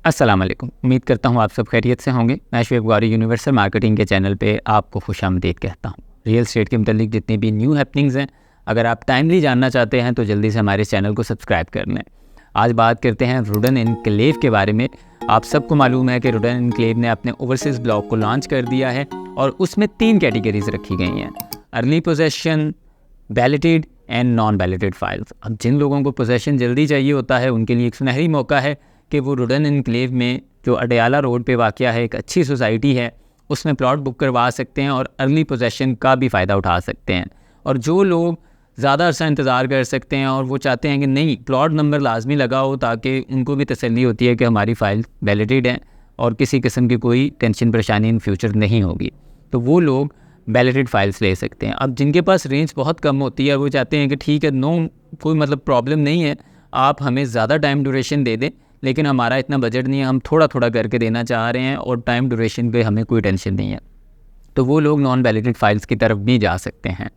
अस्सलाम वालेकुम। उम्मीद करता हूँ आप सब खैरियत से होंगे। मैं शुएब गौरी यूनिवर्सल मार्केटिंग के चैनल पे आपको खुशामदीद कहता हूँ। रियल एस्टेट के मुतालिक जितनी भी न्यू हैपनिंग्स हैं, अगर आप टाइमली जानना चाहते हैं तो जल्दी से हमारे चैनल को सब्सक्राइब कर लें। आज बात करते हैं रुडन एनक्लेव के बारे में। आप सबको मालूम है कि रुडन एनक्लेव ने अपने ओवरसीज़ ब्लॉक को लॉन्च कर दिया है और उसमें 3 कैटेगरीज रखी गई हैं: early possession, balloted and non balloted files. अब जिन लोगों को पोजेसन जल्दी चाहिए होता है उनके लिए एक सुनहरी मौका है कि वो रुडन एनक्लेव में जो अडयाला रोड पे वाक़या है, एक अच्छी सोसाइटी है, उसमें प्लॉट बुक करवा सकते हैं और अर्ली पोजेसन का भी फ़ायदा उठा सकते हैं। और जो लोग ज़्यादा अर्सा इंतज़ार कर सकते हैं और वो चाहते हैं कि नहीं, प्लॉट नंबर लाजमी लगाओ ताकि उनको भी तसल्ली होती है कि हमारी फ़ाइल वैलिडेड है और किसी किस्म की कोई टेंशन परेशानी इन फ्यूचर नहीं होगी, तो वो लोग वैलिडेड फाइल्स ले सकते हैं। अब जिनके पास रेंज बहुत कम होती है, वो चाहते हैं कि ठीक है, कोई मतलब प्रॉब्लम नहीं है, आप हमें ज़्यादा टाइम ड्यूरेशन दे दें, लेकिन हमारा इतना बजट नहीं है, हम थोड़ा थोड़ा करके देना चाह रहे हैं और टाइम ड्यूरेशन पे हमें कोई टेंशन नहीं है, तो वो लोग नॉन वैलिडेड फाइल्स की तरफ भी जा सकते हैं।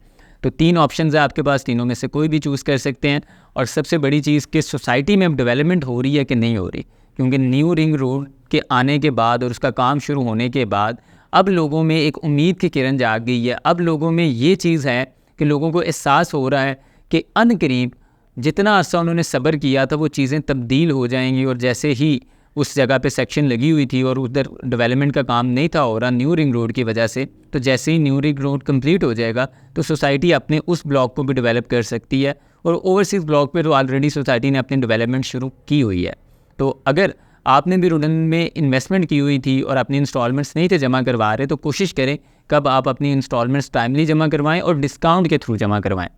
तो 3 ऑप्शंस है आपके पास, तीनों में से कोई भी चूज़ कर सकते हैं। और सबसे बड़ी चीज़ कि सोसाइटी में अब डेवलपमेंट हो रही है कि नहीं हो रही, क्योंकि न्यू रिंग रोड के आने के बाद और उसका काम शुरू होने के बाद अब लोगों में एक उम्मीद की किरण जाग गई है। अब लोगों में ये चीज़ है कि लोगों को एहसास हो रहा है कि अनकरीब जितना अर्सा उन्होंने सब्र किया था वो चीज़ें तब्दील हो जाएंगी। और जैसे ही उस जगह पे सेक्शन लगी हुई थी और उधर डेवलपमेंट का काम नहीं था हो रहा न्यू रिंग रोड की वजह से, तो जैसे ही न्यू रिंग रोड कंप्लीट हो जाएगा तो सोसाइटी अपने उस ब्लॉक को भी डेवलप कर सकती है। और ओवरसीज़ ब्लॉक पे तो ऑलरेडी सोसाइटी ने अपनी डेवलपमेंट शुरू की हुई है। तो अगर आपने भी रुडन में इन्वेस्टमेंट की हुई थी और अपनी इंस्टॉलमेंट्स नहीं थे जमा करवा रहे, तो कोशिश करें कब आप अपनी इंस्टॉलमेंट्स टाइमली जमा करवाएं और डिस्काउंट के थ्रू जमा करवाएं,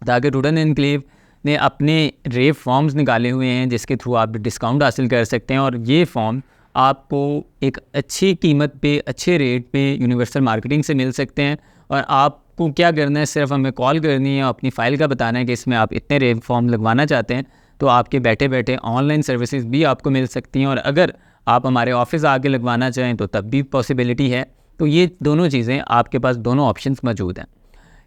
ताकि रुडन एनक्लेव ने अपने रेव फॉर्म्स निकाले हुए हैं जिसके थ्रू आप डिस्काउंट हासिल कर सकते हैं। और ये फॉर्म आपको एक अच्छी कीमत पे, अच्छे रेट पे यूनिवर्सल मार्केटिंग से मिल सकते हैं। और आपको क्या करना है, सिर्फ हमें कॉल करनी है, अपनी फ़ाइल का बताना है कि इसमें आप इतने रेव फॉर्म लगवाना चाहते हैं, तो आपके बैठे बैठे ऑनलाइन सर्विसेज भी आपको मिल सकती हैं। और अगर आप हमारे ऑफिस आके लगवाना चाहें तो तब भी पॉसिबिलिटी है। तो ये दोनों चीज़ें आपके पास, दोनों ऑप्शंस मौजूद हैं।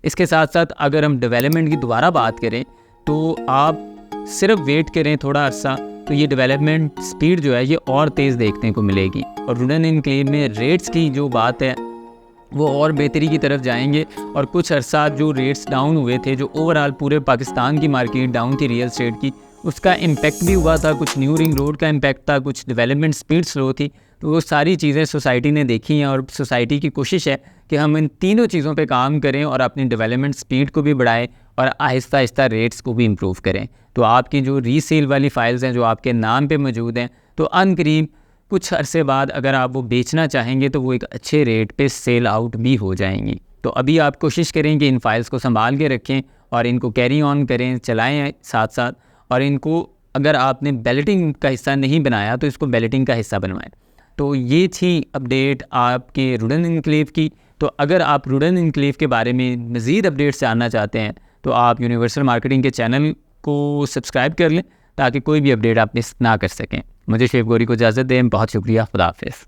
इसके साथ साथ अगर हम डेवलपमेंट की दोबारा बात करें तो आप सिर्फ वेट करें थोड़ा अर्सा, तो ये डेवलपमेंट स्पीड जो है ये और तेज़ देखने को मिलेगी। और रुडन एनक्लेव में रेट्स की जो बात है वो और बेहतरी की तरफ जाएंगे। और कुछ अर्सा जो रेट्स डाउन हुए थे, जो ओवरऑल पूरे पाकिस्तान की मार्केट डाउन थी रियल एस्टेट की, उसका इम्पेक्ट भी हुआ था। कुछ न्यू रिंग रोड का इम्पेक्ट था, कुछ डेवलपमेंट स्पीड स्लो थी। तो वो सारी चीज़ें सोसाइटी ने देखी हैं और सोसाइटी की कोशिश है कि हम इन तीनों चीज़ों पे काम करें और अपनी डेवलपमेंट स्पीड को भी बढ़ाएं और आहिस्ता आहिस्ता रेट्स को भी इम्प्रूव करें। तो आपकी जो रीसेल वाली फ़ाइल्स हैं जो आपके नाम पे मौजूद हैं, तो अनकरीब कुछ अरसे बाद अगर आप वो बेचना चाहेंगे तो वो एक अच्छे रेट पे सेल आउट भी हो जाएंगी। तो अभी आप कोशिश करें कि इन फाइल्स को संभाल के रखें और इनको कैरी ऑन करें, चलाएँ साथ साथ। और इनको अगर आपने बैलेटिंग का हिस्सा नहीं बनाया तो इसको बैलेटिंग का हिस्सा बनवाएं। तो ये थी अपडेट आपके रुडन एनक्लेव की। तो अगर आप रुडन एनक्लेव के बारे में मज़ीद अपडेट्स जानना चाहते हैं तो आप यूनिवर्सल मार्केटिंग के चैनल को सब्सक्राइब कर लें ताकि कोई भी अपडेट आप मिस ना कर सकें। मुझे शुएब गौरी को इजाज़त दें। बहुत शुक्रिया। खुदा हाफ़िज़।